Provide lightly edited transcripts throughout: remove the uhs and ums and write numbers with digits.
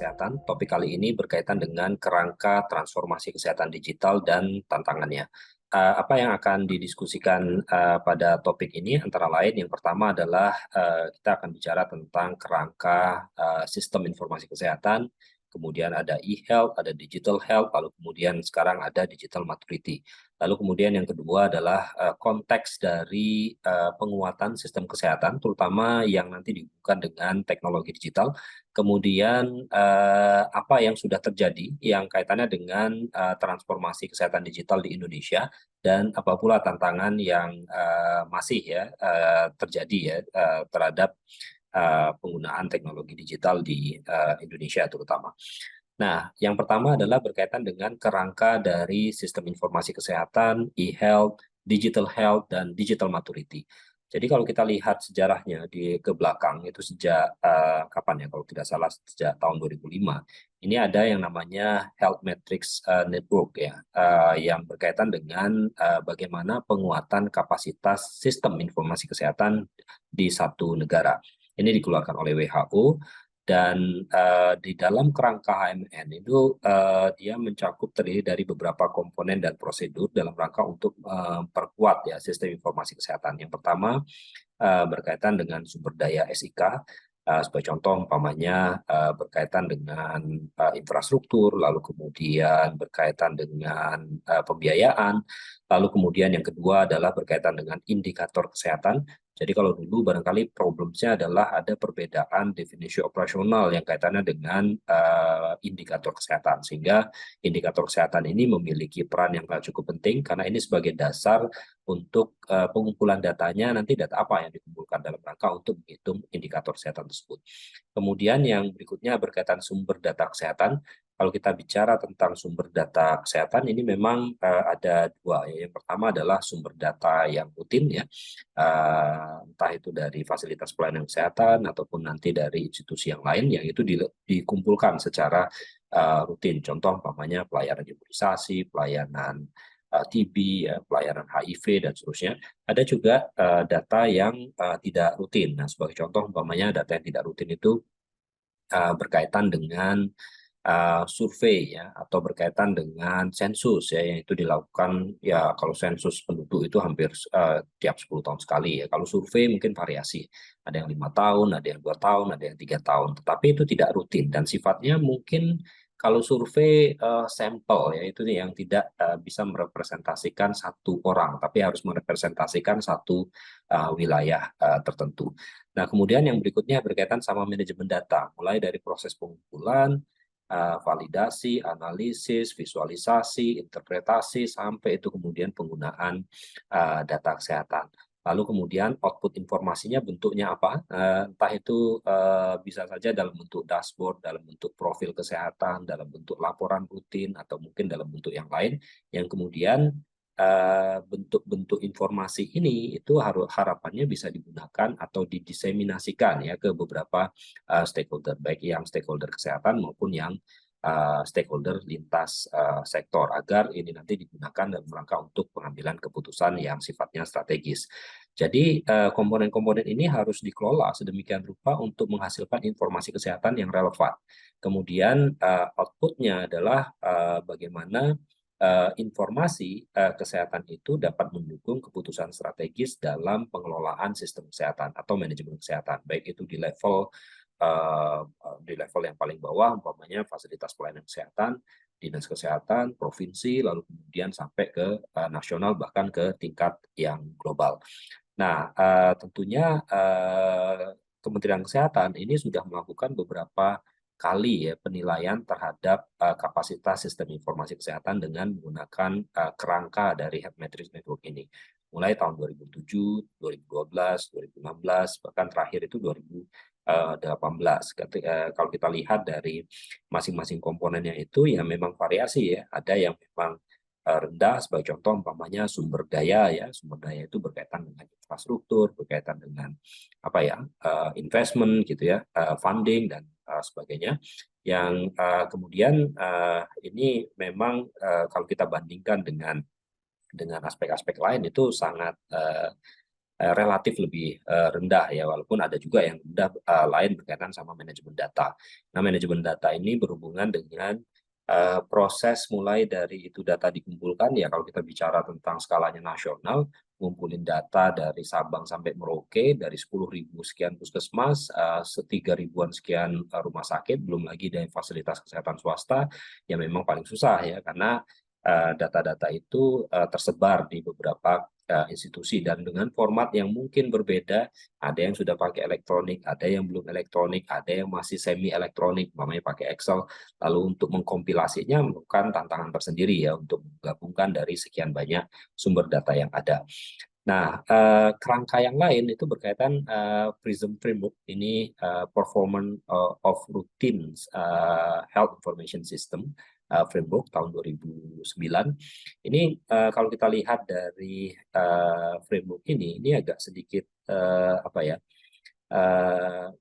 Kesehatan. Topik kali ini berkaitan dengan kerangka transformasi kesehatan digital dan tantangannya. Apa yang akan didiskusikan pada topik ini antara lain yang pertama adalah kita akan bicara tentang kerangka sistem informasi kesehatan, kemudian ada e-health, ada digital health, lalu kemudian sekarang ada digital maturity. Lalu kemudian yang kedua adalah konteks dari penguatan sistem kesehatan, terutama yang nanti dihubungkan dengan teknologi digital. Kemudian apa yang sudah terjadi yang kaitannya dengan transformasi kesehatan digital di Indonesia dan apa pula tantangan yang masih terjadi terhadap penggunaan teknologi digital di Indonesia terutama. Nah, yang pertama adalah berkaitan dengan kerangka dari sistem informasi kesehatan, e-health, digital health, dan digital maturity. Jadi kalau kita lihat sejarahnya ke belakang, itu sejak kapan ya, kalau tidak salah sejak tahun 2005, ini ada yang namanya Health Metrics Network ya, yang berkaitan dengan bagaimana penguatan kapasitas sistem informasi kesehatan di satu negara. Ini dikeluarkan oleh WHO. Dan di dalam kerangka HMN itu dia mencakup terdiri dari beberapa komponen dan prosedur dalam rangka untuk memperkuat ya sistem informasi kesehatan. Yang pertama berkaitan dengan sumber daya SIK. Sebagai contoh, umpamanya berkaitan dengan infrastruktur, lalu kemudian berkaitan dengan pembiayaan, lalu kemudian yang kedua adalah berkaitan dengan indikator kesehatan. Jadi kalau dulu barangkali problemnya adalah ada perbedaan definisi operasional yang kaitannya dengan indikator kesehatan. Sehingga indikator kesehatan ini memiliki peran yang cukup penting karena ini sebagai dasar untuk pengumpulan datanya, nanti data apa yang dikumpulkan dalam rangka untuk menghitung indikator kesehatan tersebut. Kemudian yang berikutnya berkaitan sumber data kesehatan. Kalau kita bicara tentang sumber data kesehatan, ini memang ada dua. Yang pertama adalah sumber data yang rutin, ya, entah itu dari fasilitas pelayanan kesehatan ataupun nanti dari institusi yang lain, yang itu dikumpulkan secara rutin. Contoh, umpamanya pelayanan imunisasi, pelayanan TB, ya, pelayanan HIV, dan seterusnya. Ada juga data yang tidak rutin. Nah, sebagai contoh, umpamanya data yang tidak rutin itu berkaitan dengan survei ya atau berkaitan dengan sensus ya yang itu dilakukan ya kalau sensus penduduk itu hampir tiap 10 tahun sekali ya. Kalau survei mungkin variasi, ada yang 5 tahun, ada yang 2 tahun, ada yang 3 tahun, tetapi itu tidak rutin dan sifatnya mungkin kalau survei sampel ya itu yang tidak bisa merepresentasikan satu orang tapi harus merepresentasikan satu wilayah tertentu. Nah, kemudian yang berikutnya berkaitan sama manajemen data, mulai dari proses pengumpulan, validasi, analisis, visualisasi, interpretasi, sampai itu kemudian penggunaan data kesehatan. Lalu kemudian output informasinya bentuknya apa? Entah itu bisa saja dalam bentuk dashboard, dalam bentuk profil kesehatan, dalam bentuk laporan rutin, atau mungkin dalam bentuk yang lain, yang kemudian bentuk-bentuk informasi ini itu harapannya bisa digunakan atau didiseminasikan ya ke beberapa stakeholder, baik yang stakeholder kesehatan maupun yang stakeholder lintas sektor, agar ini nanti digunakan dalam rangka untuk pengambilan keputusan yang sifatnya strategis. Jadi komponen-komponen ini harus dikelola sedemikian rupa untuk menghasilkan informasi kesehatan yang relevan. Kemudian outputnya adalah bagaimana informasi kesehatan itu dapat mendukung keputusan strategis dalam pengelolaan sistem kesehatan atau manajemen kesehatan, baik itu di level yang paling bawah, umpamanya fasilitas pelayanan kesehatan, dinas kesehatan, provinsi, lalu kemudian sampai ke nasional, bahkan ke tingkat yang global. Nah, tentunya Kementerian Kesehatan ini sudah melakukan beberapa kali ya penilaian terhadap kapasitas sistem informasi kesehatan dengan menggunakan kerangka dari Health Metrics Network ini. Mulai tahun 2007, 2012, 2016, bahkan terakhir itu 2018. Kalau kita lihat dari masing-masing komponennya itu ya memang variasi ya. Ada yang memang rendah, sebagai contoh umpamanya sumber daya ya, sumber daya itu berkaitan dengan infrastruktur, berkaitan dengan apa ya, investment gitu ya, funding dan sebagainya, yang kemudian ini memang kalau kita bandingkan dengan aspek-aspek lain itu sangat relatif lebih rendah ya, walaupun ada juga yang rendah lain berkaitan sama manajemen data. Nah, manajemen data ini berhubungan dengan proses mulai dari itu data dikumpulkan ya, kalau kita bicara tentang skalanya nasional, ngumpulin data dari Sabang sampai Merauke, dari 10.000 sekian puskesmas, 3.000-an sekian rumah sakit, belum lagi dari fasilitas kesehatan swasta, yang memang paling susah ya, karena data-data itu tersebar di beberapa institusi dan dengan format yang mungkin berbeda. Ada yang sudah pakai elektronik, ada yang belum elektronik, ada yang masih semi elektronik, namanya pakai Excel. Lalu untuk mengkompilasinya merupakan tantangan tersendiri ya, untuk menggabungkan dari sekian banyak sumber data yang ada. Nah, kerangka yang lain itu berkaitan PRISM Framework, ini Performance of Routines Health Information System Framework tahun 2009. Ini kalau kita lihat dari framework ini agak sedikit apa ya,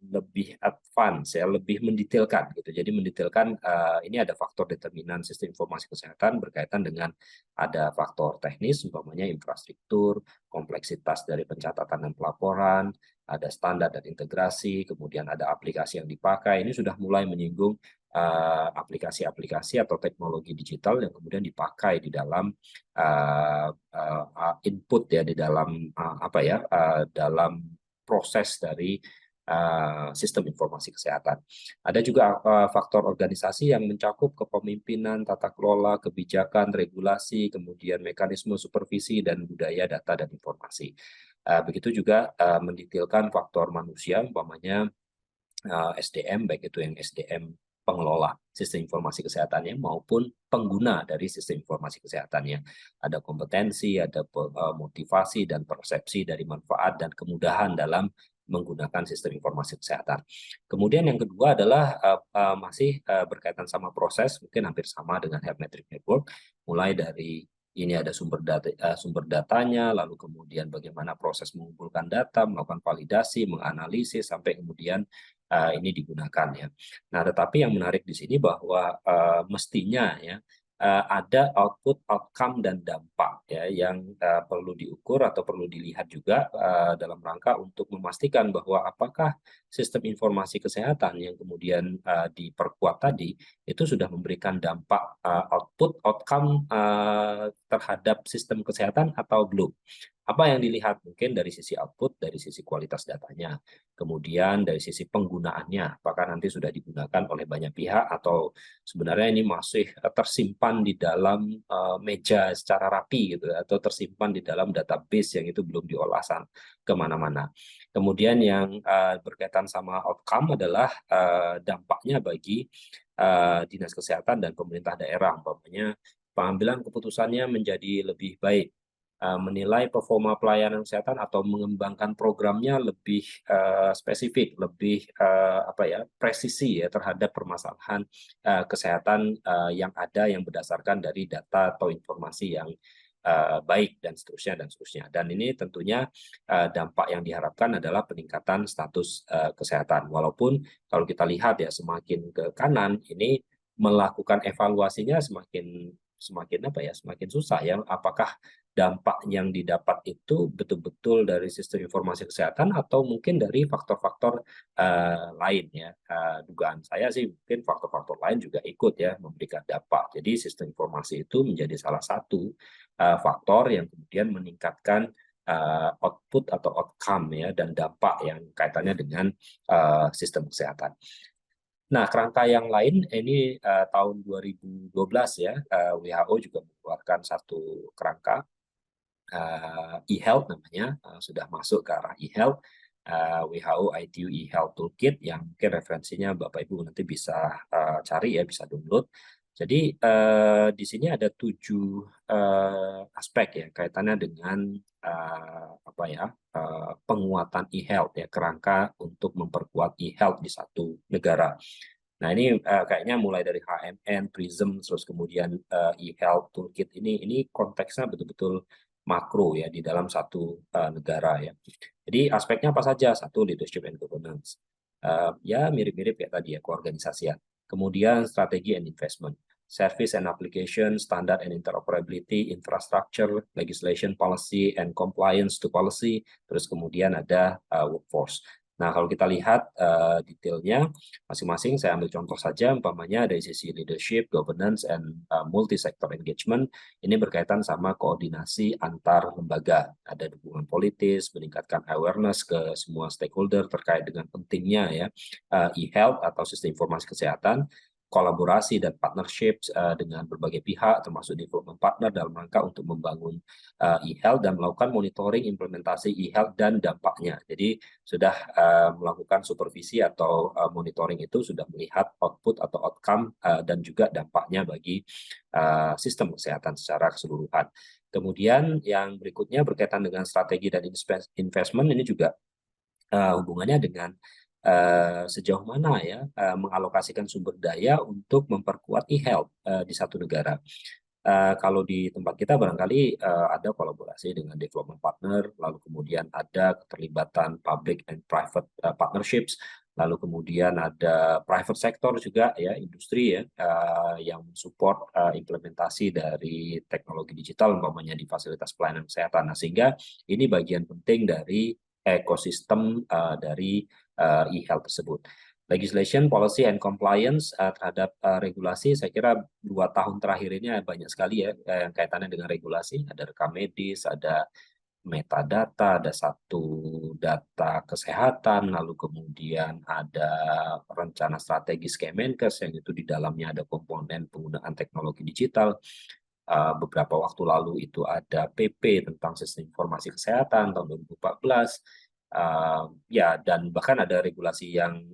lebih advance ya, lebih mendetailkan gitu. Jadi mendetailkan ini ada faktor determinan sistem informasi kesehatan berkaitan dengan ada faktor teknis, umpamanya infrastruktur, kompleksitas dari pencatatan dan pelaporan, ada standar dan integrasi, kemudian ada aplikasi yang dipakai. Ini sudah mulai menyinggung aplikasi-aplikasi atau teknologi digital yang kemudian dipakai di dalam input ya, di dalam apa ya, dalam proses dari sistem informasi kesehatan. Ada juga faktor organisasi yang mencakup kepemimpinan, tata kelola, kebijakan, regulasi, kemudian mekanisme supervisi dan budaya data dan informasi. Begitu juga mendetailkan faktor manusia, umpamanya SDM, baik itu yang SDM pengelola sistem informasi kesehatannya maupun pengguna dari sistem informasi kesehatannya. Ada kompetensi, ada motivasi dan persepsi dari manfaat dan kemudahan dalam menggunakan sistem informasi kesehatan. Kemudian yang kedua adalah masih berkaitan sama proses, mungkin hampir sama dengan Health Metric Network, mulai dari ini ada sumber datanya, lalu kemudian bagaimana proses mengumpulkan data, melakukan validasi, menganalisis, sampai kemudian ini digunakan ya. Nah, tetapi yang menarik di sini bahwa mestinya ya ada output, outcome dan dampak ya yang perlu diukur atau perlu dilihat juga dalam rangka untuk memastikan bahwa apakah sistem informasi kesehatan yang kemudian diperkuat tadi itu sudah memberikan dampak output, outcome terhadap sistem kesehatan atau belum. Apa yang dilihat mungkin dari sisi output, dari sisi kualitas datanya, kemudian dari sisi penggunaannya, apakah nanti sudah digunakan oleh banyak pihak atau sebenarnya ini masih tersimpan di dalam meja secara rapi gitu, atau tersimpan di dalam database yang itu belum diolah kemana-mana. Kemudian yang berkaitan sama outcome adalah dampaknya bagi dinas kesehatan dan pemerintah daerah, umpamanya pengambilan keputusannya menjadi lebih baik, menilai performa pelayanan kesehatan atau mengembangkan programnya lebih spesifik, lebih apa ya, presisi ya terhadap permasalahan kesehatan yang ada yang berdasarkan dari data atau informasi yang baik dan seterusnya dan seterusnya. Dan ini tentunya dampak yang diharapkan adalah peningkatan status kesehatan. Walaupun kalau kita lihat ya semakin ke kanan ini melakukan evaluasinya semakin apa ya, semakin susah ya, apakah dampak yang didapat itu betul-betul dari sistem informasi kesehatan atau mungkin dari faktor-faktor lain ya. Dugaan saya sih mungkin faktor-faktor lain juga ikut ya memberikan dampak. Jadi sistem informasi itu menjadi salah satu faktor yang kemudian meningkatkan output atau outcome ya dan dampak yang kaitannya dengan sistem kesehatan. Nah, kerangka yang lain ini tahun 2012 ya, WHO juga mengeluarkan satu kerangka e-health namanya, sudah masuk ke arah e-health, WHO ITU e-health toolkit yang mungkin referensinya Bapak Ibu nanti bisa cari ya, bisa download. Jadi di sini ada 7 aspek ya kaitannya dengan apa ya, penguatan e-health ya, kerangka untuk memperkuat e-health di satu negara. Nah, ini kayaknya mulai dari HMN, PRISM, terus kemudian e-health toolkit ini konteksnya betul-betul makro ya di dalam satu negara ya. Jadi aspeknya apa saja? Satu, leadership and governance. Ya mirip-mirip ya tadi ya, keorganisasian. Kemudian strategi and investment. service and application, standard and interoperability, infrastructure, legislation, policy, and compliance to policy, terus kemudian ada workforce. Nah, kalau kita lihat detailnya masing-masing, saya ambil contoh saja, umpamanya dari sisi leadership, governance, and multi-sector engagement, ini berkaitan sama koordinasi antar lembaga. Ada dukungan politis, meningkatkan awareness ke semua stakeholder terkait dengan pentingnya ya e-health atau sistem informasi kesehatan, kolaborasi dan partnership dengan berbagai pihak, termasuk development partner dalam rangka untuk membangun e-health dan melakukan monitoring implementasi e-health dan dampaknya. Jadi sudah melakukan supervisi atau monitoring itu sudah melihat output atau outcome dan juga dampaknya bagi sistem kesehatan secara keseluruhan. Kemudian yang berikutnya berkaitan dengan strategi dan investment, ini juga hubungannya dengan sejauh mana ya mengalokasikan sumber daya untuk memperkuat e-health di satu negara. Kalau di tempat kita barangkali ada kolaborasi dengan development partner, lalu kemudian ada keterlibatan public and private partnerships, lalu kemudian ada private sector juga ya, industri ya yang support implementasi dari teknologi digital umpamanya di fasilitas pelayanan kesehatan. Nah, sehingga ini bagian penting dari ekosistem dari e-health tersebut. Legislation, policy, and compliance terhadap regulasi, saya kira 2 tahun terakhir ini banyak sekali ya yang kaitannya dengan regulasi. Ada rekam medis, ada metadata, ada satu data kesehatan, lalu kemudian ada rencana strategis Kemenkes yang itu di dalamnya ada komponen penggunaan teknologi digital. Beberapa waktu lalu itu ada PP tentang sistem informasi kesehatan tahun 2014. Ya, dan bahkan ada regulasi yang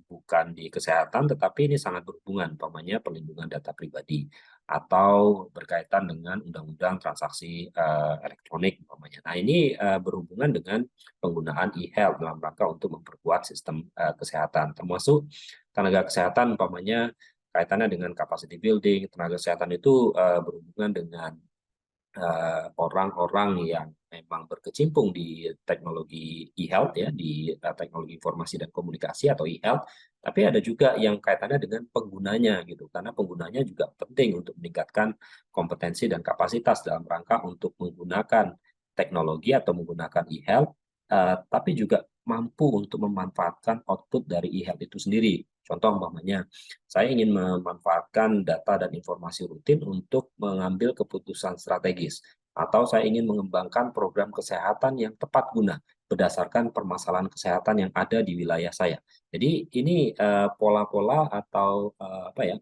bukan di kesehatan, tetapi ini sangat berhubungan, umpamanya perlindungan data pribadi atau berkaitan dengan undang-undang transaksi elektronik, umpamanya. Nah, ini berhubungan dengan penggunaan e-health dalam rangka untuk memperkuat sistem kesehatan, termasuk tenaga kesehatan, umpamanya kaitannya dengan capacity building. Tenaga kesehatan itu berhubungan dengan orang-orang yang memang berkecimpung di teknologi e-health ya, di teknologi informasi dan komunikasi atau e-health, tapi ada juga yang kaitannya dengan penggunanya gitu, karena penggunanya juga penting untuk meningkatkan kompetensi dan kapasitas dalam rangka untuk menggunakan teknologi atau menggunakan e-health, tapi juga mampu untuk memanfaatkan output dari e-health itu sendiri. Contoh umpamanya, saya ingin memanfaatkan data dan informasi rutin untuk mengambil keputusan strategis, atau saya ingin mengembangkan program kesehatan yang tepat guna berdasarkan permasalahan kesehatan yang ada di wilayah saya. Jadi ini pola-pola atau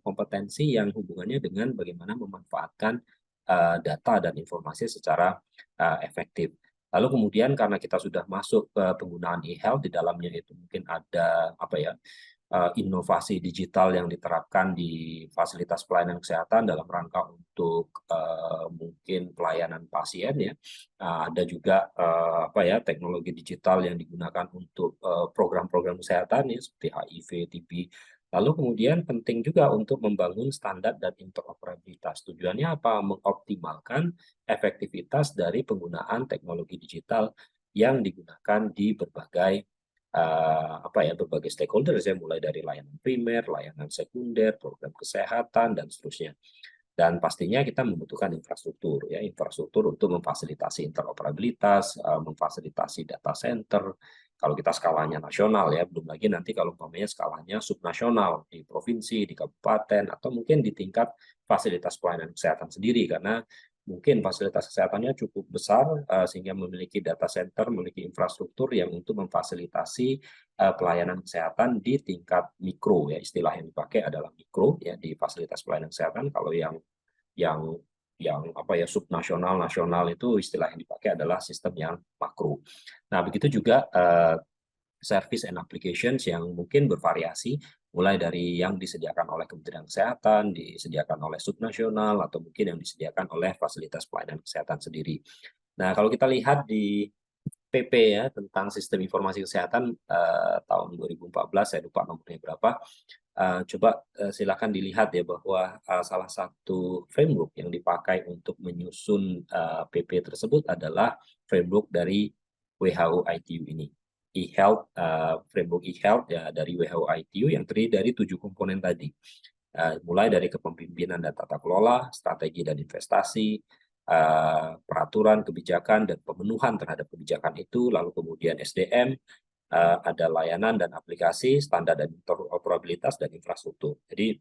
kompetensi yang hubungannya dengan bagaimana memanfaatkan data dan informasi secara efektif. Lalu kemudian karena kita sudah masuk ke penggunaan e-health, di dalamnya itu mungkin ada inovasi digital yang diterapkan di fasilitas pelayanan kesehatan dalam rangka untuk mungkin pelayanan pasien ya. Ada juga teknologi digital yang digunakan untuk program-program kesehatan ya seperti HIV, TB. Lalu kemudian penting juga untuk membangun standar dan interoperabilitas. Tujuannya apa? Mengoptimalkan efektivitas dari penggunaan teknologi digital yang digunakan di berbagai berbagai stakeholder ya, mulai dari layanan primer, layanan sekunder, program kesehatan dan seterusnya. Dan pastinya kita membutuhkan infrastruktur ya, infrastruktur untuk memfasilitasi interoperabilitas, memfasilitasi data center. Kalau kita skalanya nasional ya, belum lagi nanti kalau umpamanya skalanya subnasional di provinsi, di kabupaten, atau mungkin di tingkat fasilitas pelayanan kesehatan sendiri, karena mungkin fasilitas kesehatannya cukup besar sehingga memiliki data center, memiliki infrastruktur yang untuk memfasilitasi pelayanan kesehatan di tingkat mikro ya, istilah yang dipakai adalah mikro ya di fasilitas pelayanan kesehatan. Kalau yang subnasional, nasional itu istilah yang dipakai adalah sistem yang makro. Nah, begitu juga service and applications yang mungkin bervariasi, mulai dari yang disediakan oleh Kementerian Kesehatan, disediakan oleh subnasional, atau mungkin yang disediakan oleh fasilitas pelayanan kesehatan sendiri. Nah, kalau kita lihat di PP ya tentang sistem informasi kesehatan tahun 2014, saya lupa nomornya berapa. Coba silakan dilihat ya bahwa salah satu framework yang dipakai untuk menyusun PP tersebut adalah framework dari WHO ITU ini. E-health, framework e-health ya dari WHO ITU yang terdiri dari 7 komponen tadi. mulai dari kepemimpinan dan tata kelola, strategi dan investasi, peraturan, kebijakan, dan pemenuhan terhadap kebijakan itu, lalu kemudian SDM, ada layanan dan aplikasi, standar dan interoperabilitas, dan infrastruktur. Jadi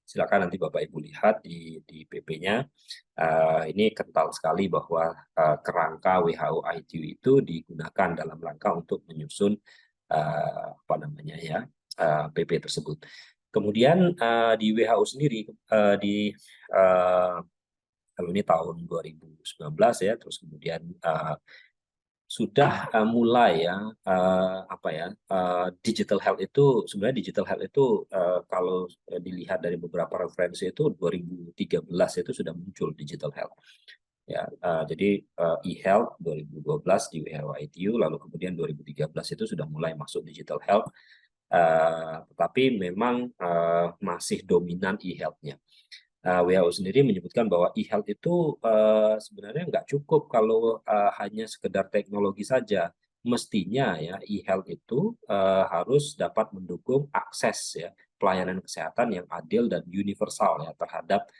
silakan nanti Bapak Ibu lihat di PP-nya. Ini kental sekali bahwa kerangka WHO ITU itu digunakan dalam rangka untuk menyusun apa namanya ya PP tersebut. Kemudian di WHO sendiri kalau ini tahun 2019 ya, terus kemudian sudah mulai ya digital health itu sebenarnya digital health itu kalau dilihat dari beberapa referensi itu 2013 itu sudah muncul digital health ya, jadi e-health 2012 di WHO ITU, lalu kemudian 2013 itu sudah mulai masuk digital health, tetapi memang masih dominan e-health-nya. WHO sendiri menyebutkan bahwa e-health itu sebenarnya nggak cukup kalau hanya sekedar teknologi saja. Mestinya ya e-health itu harus dapat mendukung akses ya pelayanan kesehatan yang adil dan universal ya terhadap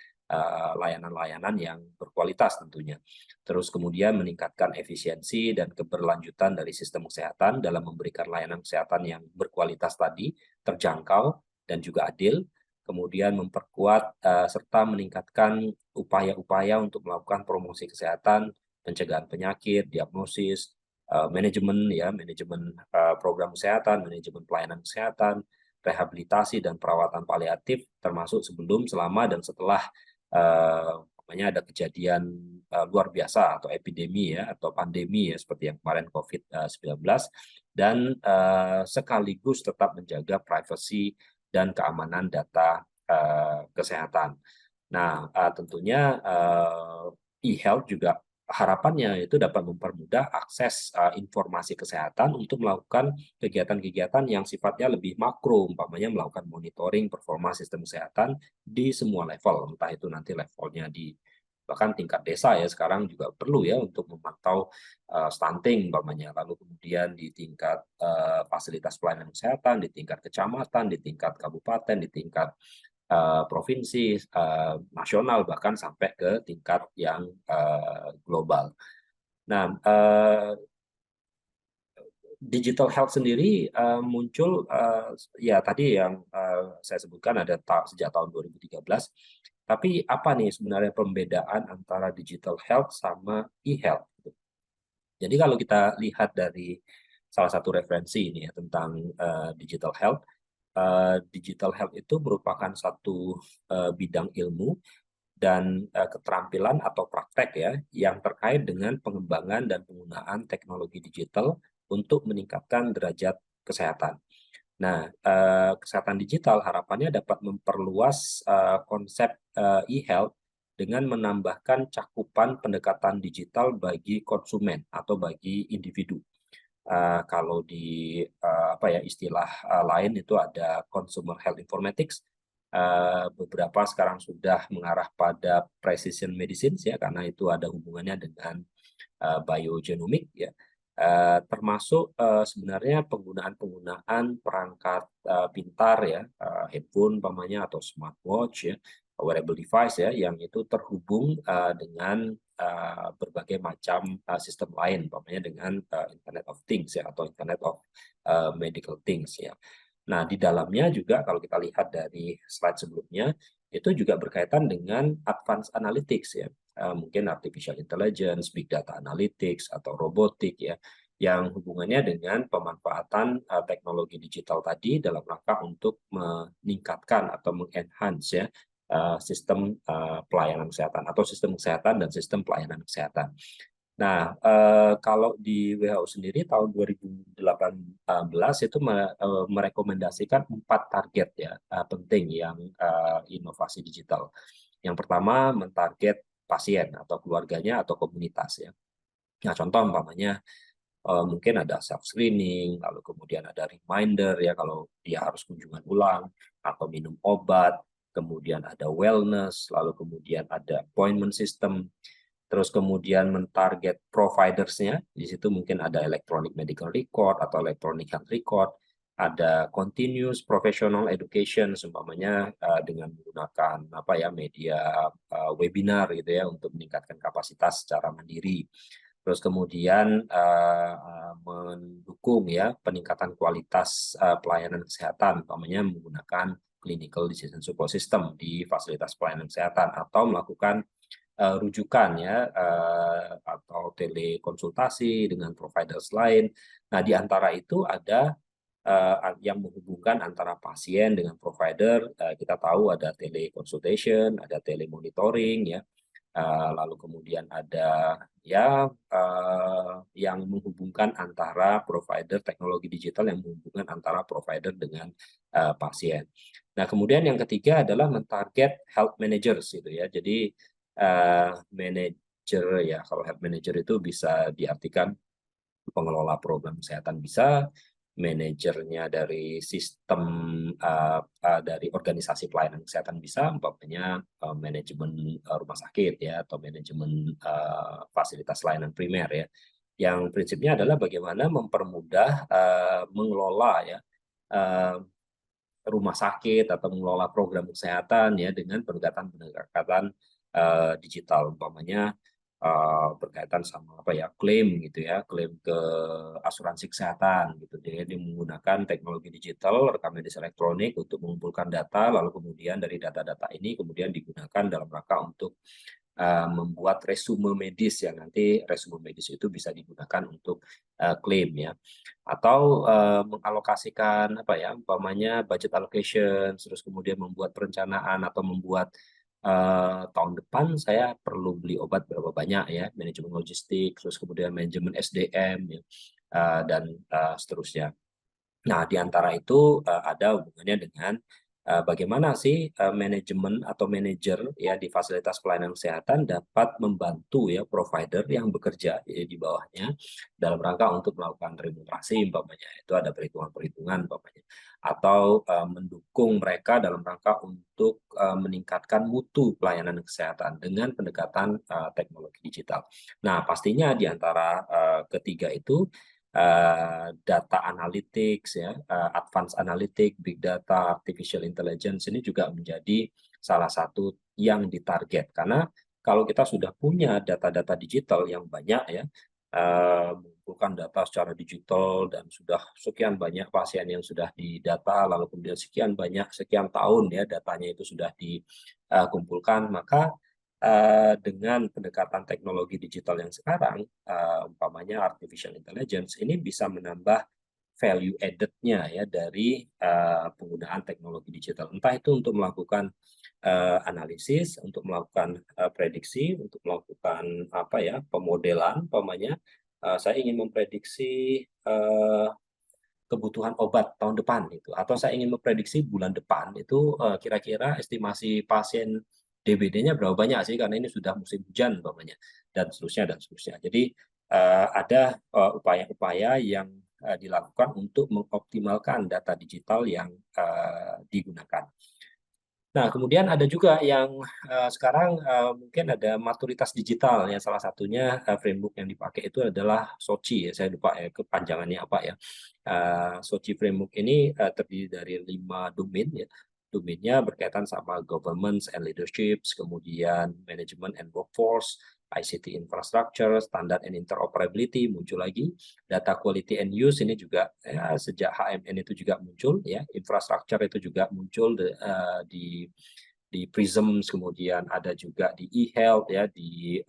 layanan-layanan yang berkualitas tentunya. Terus kemudian meningkatkan efisiensi dan keberlanjutan dari sistem kesehatan dalam memberikan layanan kesehatan yang berkualitas tadi, terjangkau dan juga adil. Kemudian memperkuat serta meningkatkan upaya-upaya untuk melakukan promosi kesehatan, pencegahan penyakit, diagnosis, manajemen program kesehatan, manajemen pelayanan kesehatan, rehabilitasi dan perawatan paliatif, termasuk sebelum, selama, dan setelah ada kejadian luar biasa atau epidemi ya atau pandemi ya seperti yang kemarin COVID-19, dan sekaligus tetap menjaga privasi dan keamanan data kesehatan. Nah, tentunya e-health juga harapannya itu dapat mempermudah akses informasi kesehatan untuk melakukan kegiatan-kegiatan yang sifatnya lebih makro, umpamanya melakukan monitoring performa sistem kesehatan di semua level, entah itu nanti levelnya di bahkan tingkat desa ya sekarang juga perlu ya untuk memantau stunting umpamanya, lalu kemudian di tingkat fasilitas pelayanan kesehatan, di tingkat kecamatan, di tingkat kabupaten, di tingkat provinsi, nasional, bahkan sampai ke tingkat yang global. Nah, digital health sendiri muncul ya tadi yang saya sebutkan ada sejak tahun 2013. Tapi apa nih sebenarnya pembedaan antara digital health sama e-health? Jadi kalau kita lihat dari salah satu referensi ini ya tentang digital health, digital health itu merupakan satu bidang ilmu dan keterampilan atau praktek ya yang terkait dengan pengembangan dan penggunaan teknologi digital untuk meningkatkan derajat kesehatan. Nah, kesehatan digital harapannya dapat memperluas konsep e-health dengan menambahkan cakupan pendekatan digital bagi konsumen atau bagi individu. Kalau di istilah lain itu ada consumer health informatics. Beberapa sekarang sudah mengarah pada precision medicine ya karena itu ada hubungannya dengan biogenomic ya. Termasuk sebenarnya penggunaan perangkat pintar ya, handphone umpamanya atau smartwatch ya, wearable device ya, yang itu terhubung dengan berbagai macam sistem lain, umpamanya dengan Internet of Things ya atau Internet of Medical Things ya. Nah, di dalamnya juga kalau kita lihat dari slide sebelumnya, itu juga berkaitan dengan advanced analytics ya. Mungkin artificial intelligence, big data analytics, atau robotik ya, yang hubungannya dengan pemanfaatan teknologi digital tadi dalam rangka untuk meningkatkan atau mengenhance ya sistem pelayanan kesehatan atau sistem kesehatan dan sistem pelayanan kesehatan. Nah, kalau di WHO sendiri tahun 2018 itu merekomendasikan 4 target ya penting yang inovasi digital. Yang pertama mentarget pasien atau keluarganya atau komunitas ya. Nah, contoh umpamanya mungkin ada self screening, lalu kemudian ada reminder ya kalau dia harus kunjungan ulang atau minum obat, kemudian ada wellness, lalu kemudian ada appointment system. Terus kemudian mentarget providersnya, di situ mungkin ada electronic medical record atau electronic health record, ada continuous professional education, seumpamanya dengan menggunakan apa ya media webinar gitu ya untuk meningkatkan kapasitas secara mandiri. Terus kemudian mendukung ya peningkatan kualitas pelayanan kesehatan, umpamanya menggunakan clinical decision support system di fasilitas pelayanan kesehatan atau melakukan rujukan ya atau telekonsultasi dengan providers lain. Nah, di antara itu ada yang menghubungkan antara pasien dengan provider. Kita tahu ada teleconsultation, ada telemonitoring ya. Lalu kemudian ada ya yang menghubungkan antara provider teknologi digital yang menghubungkan antara provider dengan pasien. Nah, kemudian yang ketiga adalah mentarget health managers gitu ya. Jadi manager ya, kalau health manager itu bisa diartikan pengelola program kesehatan bisa, manajernya dari sistem dari organisasi pelayanan kesehatan bisa, umpamanya manajemen rumah sakit ya atau manajemen fasilitas layanan primer ya. Yang prinsipnya adalah bagaimana mempermudah mengelola ya rumah sakit atau mengelola program kesehatan ya dengan pendekatan digital, umpamanya berkaitan sama apa ya klaim gitu ya, klaim ke asuransi kesehatan gitu. Jadi menggunakan teknologi digital rekam medis elektronik untuk mengumpulkan data, lalu kemudian dari data-data ini kemudian digunakan dalam rangka untuk membuat resume medis yang nanti resume medis itu bisa digunakan untuk klaim ya, atau mengalokasikan apa ya umpamanya budget allocation, terus kemudian membuat perencanaan atau membuat tahun depan saya perlu beli obat berapa banyak ya, manajemen logistik, terus kemudian manajemen SDM ya, dan seterusnya. Nah, di antara itu ada hubungannya dengan bagaimana sih manajemen atau manajer ya di fasilitas pelayanan kesehatan dapat membantu ya provider yang bekerja ya, di bawahnya dalam rangka untuk melakukan remunerasi umpamanya. Itu ada perhitungan-perhitungan umpamanya, atau mendukung mereka dalam rangka untuk meningkatkan mutu pelayanan kesehatan dengan pendekatan teknologi digital. Nah, pastinya di antara ketiga itu data analytics ya, advanced analytics, big data, artificial intelligence ini juga menjadi salah satu yang ditarget, karena kalau kita sudah punya data-data digital yang banyak ya, mengumpulkan data secara digital dan sudah sekian banyak pasien yang sudah didata, lalu kemudian sekian banyak sekian tahun ya datanya itu sudah dikumpulkan, maka dengan pendekatan teknologi digital yang sekarang, umpamanya artificial intelligence, ini bisa menambah value added-nya ya dari penggunaan teknologi digital. Entah itu untuk melakukan analisis, untuk melakukan prediksi, untuk melakukan apa ya pemodelan, umpamanya saya ingin memprediksi kebutuhan obat tahun depan itu, atau saya ingin memprediksi bulan depan itu kira-kira estimasi pasien DBD-nya berapa banyak sih, karena ini sudah musim hujan umpamanya, dan seterusnya dan seterusnya. Jadi ada upaya-upaya yang dilakukan untuk mengoptimalkan data digital yang digunakan. Nah, kemudian ada juga yang sekarang mungkin ada maturitas digital ya, salah satunya framework yang dipakai itu adalah SOCI ya, saya lupa ya kepanjangannya apa ya. SOCI framework ini terdiri dari 5 domain ya. Domainnya berkaitan sama governance and leaderships, kemudian management and workforce, ICT infrastructure, standard and interoperability muncul lagi, data quality and use ini juga ya, sejak HMN itu juga muncul ya, infrastructure itu juga muncul di Prism, kemudian ada juga di e-health ya, di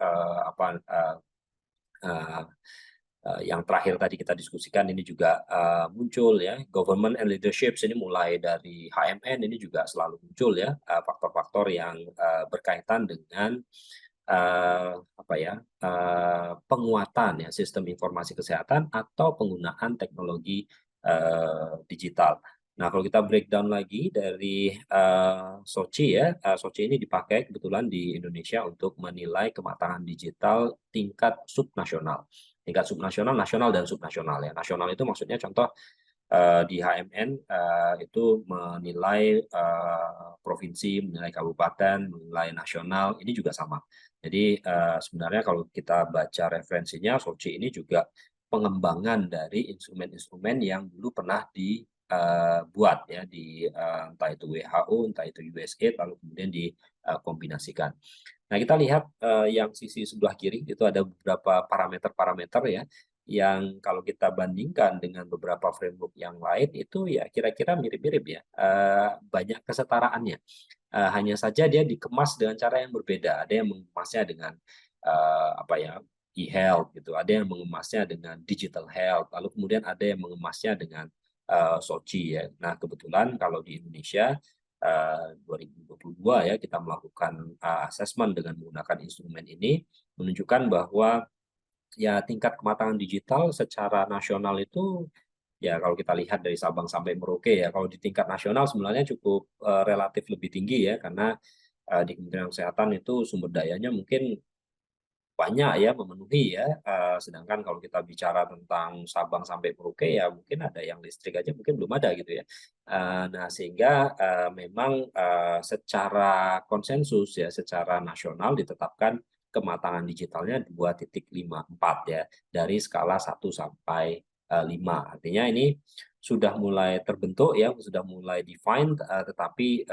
yang terakhir tadi kita diskusikan ini juga muncul ya, government and leaderships ini mulai dari HMN ini juga selalu muncul ya, faktor-faktor yang berkaitan dengan apa ya penguatan ya sistem informasi kesehatan atau penggunaan teknologi digital. Nah, kalau kita breakdown lagi dari SOCI ya, SOCI ini dipakai kebetulan di Indonesia untuk menilai kematangan digital tingkat subnasional. Tingkat subnasional, nasional, dan subnasional ya. Nasional itu maksudnya contoh di HMN itu menilai provinsi, menilai kabupaten, menilai nasional, ini juga sama. Jadi sebenarnya kalau kita baca referensinya, SOCI ini juga pengembangan dari instrumen-instrumen yang dulu pernah buat ya entah itu WHO, entah itu USAID, lalu kemudian dikombinasikan. Nah, kita lihat yang sisi sebelah kiri itu ada beberapa parameter-parameter ya yang kalau kita bandingkan dengan beberapa framework yang lain itu ya kira-kira mirip-mirip ya, banyak kesetaraannya. Hanya saja dia dikemas dengan cara yang berbeda. Ada yang mengemasnya dengan apa ya, e-health gitu, ada yang mengemasnya dengan digital health, lalu kemudian ada yang mengemasnya dengan SOCI ya. Nah, kebetulan kalau di Indonesia 2022 ya kita melakukan assessment dengan menggunakan instrumen ini menunjukkan bahwa ya tingkat kematangan digital secara nasional itu ya kalau kita lihat dari Sabang sampai Merauke ya kalau di tingkat nasional sebenarnya cukup relatif lebih tinggi ya karena di Kementerian Kesehatan itu sumber dayanya mungkin banyak ya memenuhi ya. Sedangkan kalau kita bicara tentang Sabang sampai Merauke ya mungkin ada yang listrik aja mungkin belum ada gitu ya. Nah sehingga memang secara konsensus ya secara nasional ditetapkan kematangan digitalnya 2,54 ya dari skala 1 sampai 5. Artinya ini sudah mulai terbentuk ya, sudah mulai defined, tetapi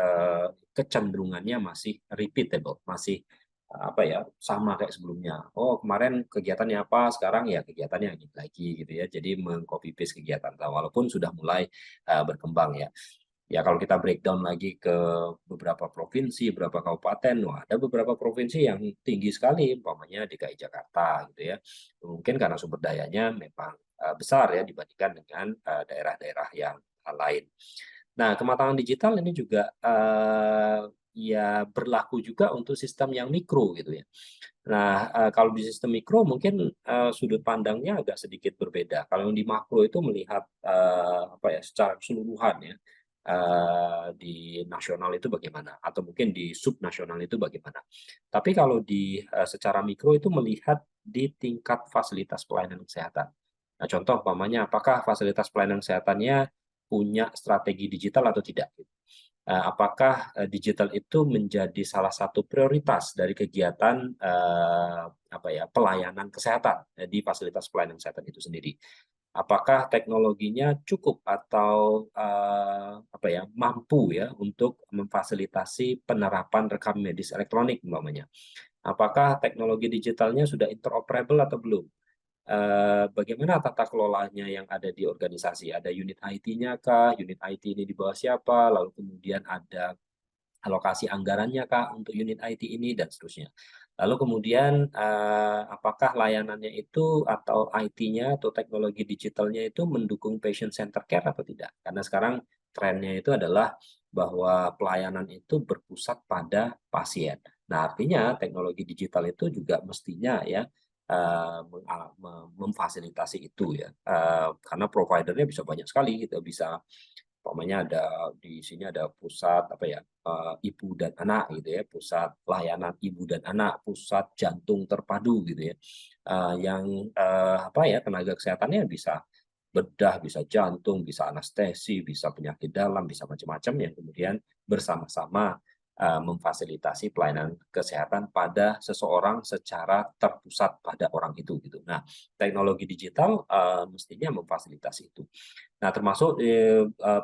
kecenderungannya masih repeatable, masih apa ya sama kayak sebelumnya. Oh kemarin kegiatannya apa, sekarang ya kegiatannya lagi gitu ya. Jadi mengcopy paste kegiatan, walaupun sudah mulai berkembang ya. Ya kalau kita breakdown lagi ke beberapa provinsi, beberapa kabupaten, wah ada beberapa provinsi yang tinggi sekali, umpamanya DKI Jakarta gitu ya. Mungkin karena sumber dayanya memang besar ya dibandingkan dengan daerah-daerah yang lain. Nah, kematangan digital ini juga ya berlaku juga untuk sistem yang mikro gitu ya. Nah, kalau di sistem mikro mungkin sudut pandangnya agak sedikit berbeda. Kalau yang di makro itu melihat apa ya secara keseluruhan ya di nasional itu bagaimana atau mungkin di subnasional itu bagaimana. Tapi kalau di secara mikro itu melihat di tingkat fasilitas pelayanan kesehatan. Nah, contoh umpamanya apakah fasilitas pelayanan kesehatannya punya strategi digital atau tidak? Apakah digital itu menjadi salah satu prioritas dari kegiatan apa ya pelayanan kesehatan di fasilitas pelayanan kesehatan itu sendiri? Apakah teknologinya cukup atau apa ya mampu ya untuk memfasilitasi penerapan rekam medis elektronik umpamanya? Apakah teknologi digitalnya sudah interoperable atau belum? Bagaimana tata kelolanya yang ada di organisasi? Ada unit IT-nya kah? Unit IT ini di bawah siapa? Lalu kemudian ada alokasi anggarannya kah untuk unit IT ini dan seterusnya. Lalu kemudian apakah layanannya itu atau IT-nya atau teknologi digitalnya itu mendukung patient center care atau tidak? Karena sekarang trennya itu adalah bahwa pelayanan itu berpusat pada pasien. Nah, artinya teknologi digital itu juga mestinya ya memfasilitasi itu ya. Karena providernya bisa banyak sekali gitu, bisa umpamanya ada di sini ada pusat apa ya ibu dan anak gitu ya, pusat layanan ibu dan anak, pusat jantung terpadu gitu ya, yang apa ya tenaga kesehatannya bisa bedah, bisa jantung, bisa anestesi, bisa penyakit dalam, bisa macam-macam yang kemudian bersama-sama memfasilitasi pelayanan kesehatan pada seseorang secara terpusat pada orang itu gitu. Nah, teknologi digital mestinya memfasilitasi itu. Nah, termasuk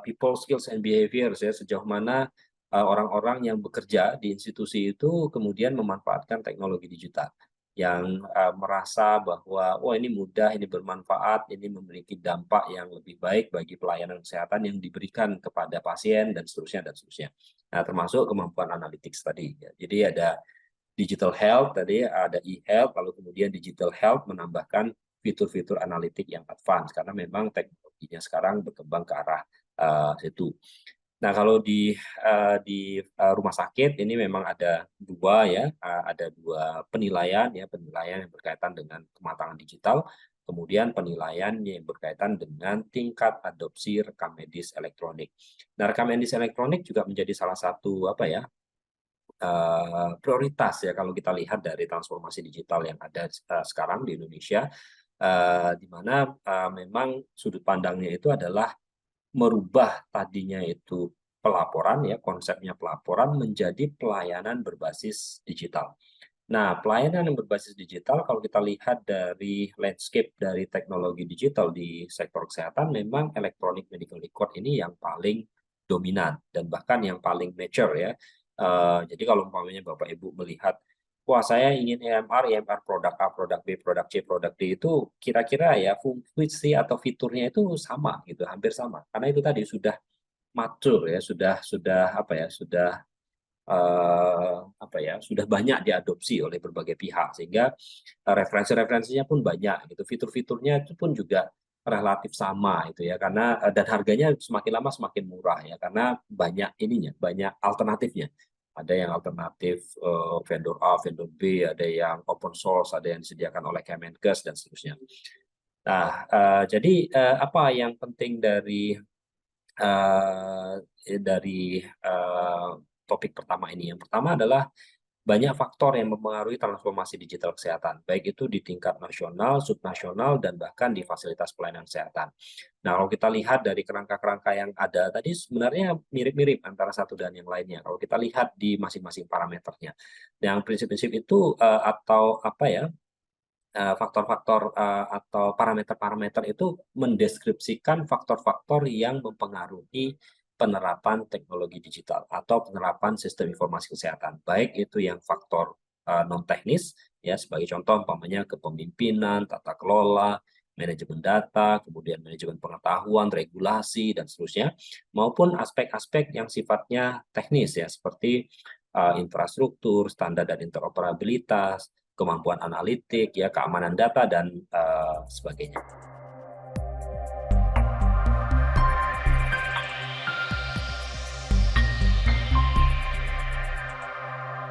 people skills and behaviors ya, sejauh mana orang-orang yang bekerja di institusi itu kemudian memanfaatkan teknologi digital yang merasa bahwa oh ini mudah, ini bermanfaat, ini memiliki dampak yang lebih baik bagi pelayanan kesehatan yang diberikan kepada pasien dan seterusnya dan seterusnya. Nah, termasuk kemampuan analytics tadi. Ya. Jadi ada digital health tadi, ada e-health, lalu kemudian digital health menambahkan fitur-fitur analitik yang advance karena memang teknologinya sekarang berkembang ke arah situ. Nah, kalau di rumah sakit ini memang ada dua ya, ada dua penilaian ya, penilaian yang berkaitan dengan kematangan digital, kemudian penilaian yang berkaitan dengan tingkat adopsi rekam medis elektronik. Nah, rekam medis elektronik juga menjadi salah satu apa ya prioritas ya kalau kita lihat dari transformasi digital yang ada sekarang di Indonesia, di mana memang sudut pandangnya itu adalah merubah tadinya itu pelaporan ya konsepnya pelaporan menjadi pelayanan berbasis digital. Nah, pelayanan yang berbasis digital, kalau kita lihat dari landscape dari teknologi digital di sektor kesehatan, memang electronic medical record ini yang paling dominan dan bahkan yang paling mature ya. Jadi kalau umpamanya Bapak Ibu melihat, wah saya ingin EMR produk A, produk B, produk C, produk D itu kira-kira ya fungsi atau fiturnya itu sama gitu, hampir sama. Karena itu tadi sudah mature ya, sudah apa ya, apa ya sudah banyak diadopsi oleh berbagai pihak sehingga referensi-referensinya pun banyak gitu, fitur-fiturnya itu pun juga relatif sama itu ya karena dan harganya semakin lama semakin murah ya karena banyak ininya, banyak alternatifnya. Ada yang alternatif vendor A, vendor B, ada yang open source, ada yang disediakan oleh Kemenkes dan seterusnya. Nah, jadi apa yang penting eh, dari topik pertama ini? Yang pertama adalah banyak faktor yang mempengaruhi transformasi digital kesehatan, baik itu di tingkat nasional, subnasional, dan bahkan di fasilitas pelayanan kesehatan. Nah, kalau kita lihat dari kerangka-kerangka yang ada tadi sebenarnya mirip-mirip antara satu dan yang lainnya. Kalau kita lihat di masing-masing parameternya, yang prinsip-prinsip itu atau apa ya faktor-faktor atau parameter-parameter itu mendeskripsikan faktor-faktor yang mempengaruhi penerapan teknologi digital atau penerapan sistem informasi kesehatan, baik itu yang faktor non teknis ya sebagai contoh umpamanya kepemimpinan, tata kelola, manajemen data, kemudian manajemen pengetahuan, regulasi dan seterusnya, maupun aspek-aspek yang sifatnya teknis ya seperti infrastruktur, standar dan interoperabilitas, kemampuan analitik, ya keamanan data dan sebagainya.